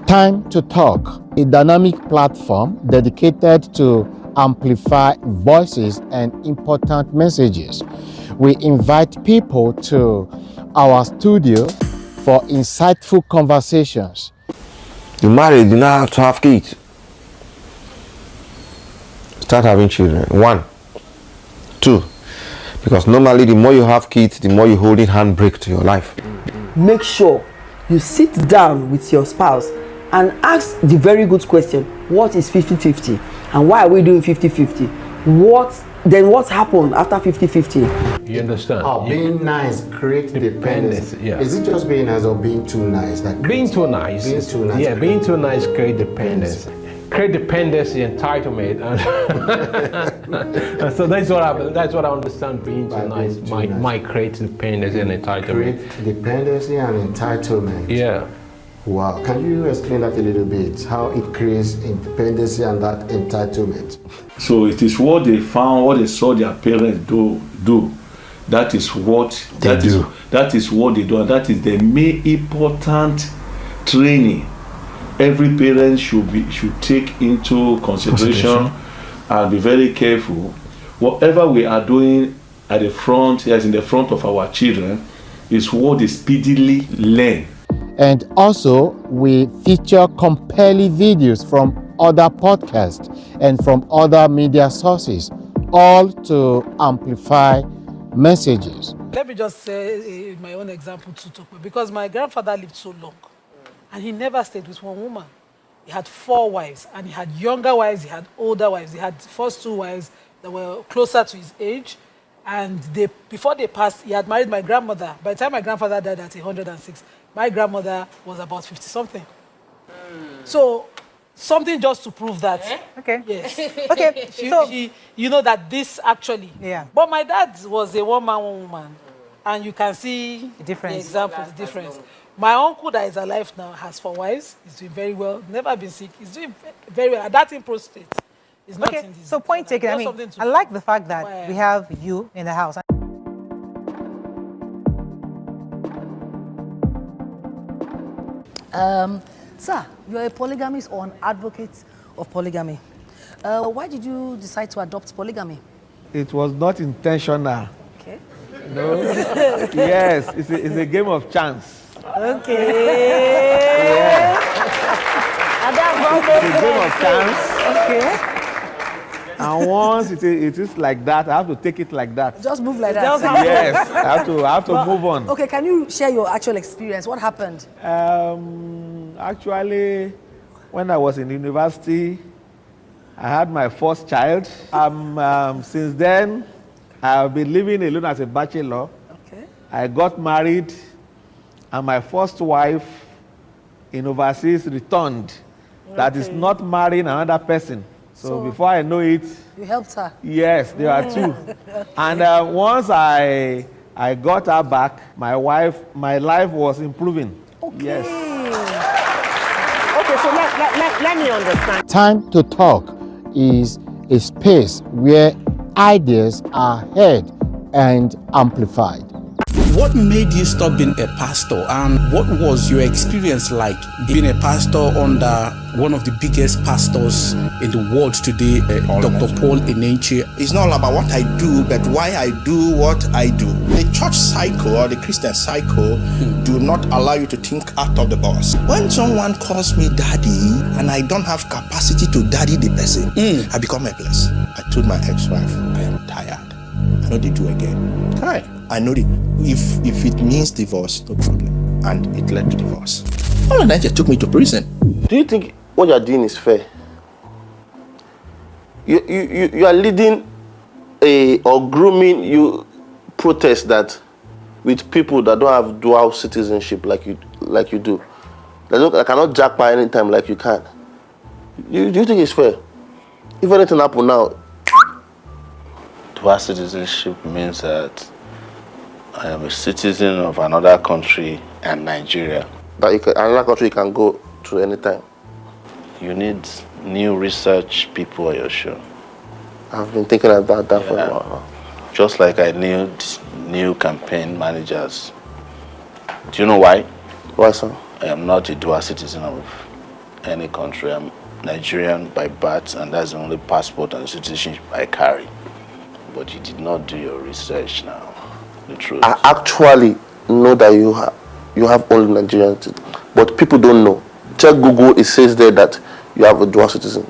Time to Talk, a dynamic platform dedicated to amplify voices and important messages. We invite people to our studio for insightful conversations. You married, you now have to have kids. Start having children. 1, 2. Because normally the more you have kids, the more you hold it handbrake to your life. Make sure you sit down with your spouse and ask the very good question, what is 50-50 and why are we doing 50-50? What happened after 50-50? You understand? Being nice creates dependency. Yeah. Is it just being nice or being too nice? Being too nice. Yeah, being too nice creates dependency. Create dependency, entitlement, and so that's what I understand. Being too nice might create dependency and entitlement. Create dependency and entitlement. Yeah. Wow. Can you explain that a little bit? How it creates independency and that entitlement? So it is what they found, what they saw their parents do. That is what they do. That is what they do, and that is the main important training every parent should take into consideration and be very careful. Whatever we are doing at the front, in the front of our children, is what they speedily learn. And also, we feature compelling videos from other podcasts and from other media sources, all to amplify messages. Let me just say my own example to talk about, because my grandfather lived so long. And he never stayed with one woman. He had 4 wives, and he had younger wives, he had older wives. He had first 2 wives that were closer to his age, and before they passed, he had married my grandmother. By the time my grandfather died at 106, my grandmother was about 50-something. So, something just to prove that. Okay. Yes. Okay. She, you know that this actually. Yeah. But my dad was a one-man, one woman, and you can see the difference. The example, the difference. My uncle that is alive now has 4 wives. He's doing very well. Never been sick. He's doing very well. And that in prostate is not in this. So point taken. I mean, I like the fact that we have you in the house. Sir, you're a polygamist or an advocate of polygamy. Why did you decide to adopt polygamy? It was not intentional. Okay. No. Yes, it's a game of chance. Okay. Yeah. And that's It's a game of chance. Okay. And once it is like that, I have to take it like that. Just move like that. Yes, I have to move on. Okay, can you share your actual experience? What happened? Actually, when I was in university, I had my first child. Since then, I've been living alone as a bachelor. Okay. I got married, and my first wife in overseas returned. Okay. That is not marrying another person. So before I know it, you helped her. Yes, there are 2. Okay. And once I got her back, my life was improving. Okay. Yes. Okay, so let me understand. Time to Talk is a space where ideas are heard and amplified. What made you stop being a pastor, and what was your experience like being a pastor under one of the biggest pastors in the world today, Dr. Paul Enenche? It's not all about what I do, but why I do what I do. The church cycle or the Christian cycle do not allow you to think out of the box. When someone calls me daddy and I don't have capacity to daddy the person, I become helpless. I told my ex-wife, I am tired. I know they do again. Hi. I know that if it means divorce, no problem. And it led to divorce. All of that just took me to prison. Do you think what you're doing is fair? You are leading or grooming you protest that with people that don't have dual citizenship like you do. That cannot jackpot anytime like you can. Do you think it's fair? If anything happen now, dual citizenship means that I am a citizen of another country and Nigeria. That another country you can go to anytime. You need new research people on your show. I've been thinking about that for a while. Just like I need new campaign managers. Do you know why? Why, sir? I am not a dual citizen of any country. I'm Nigerian by birth, and that's the only passport and citizenship I carry. But you did not do your research now. The truth. I actually know that you have only Nigerian citizen, but people don't know. Check Google, it says there that you have a dual citizen.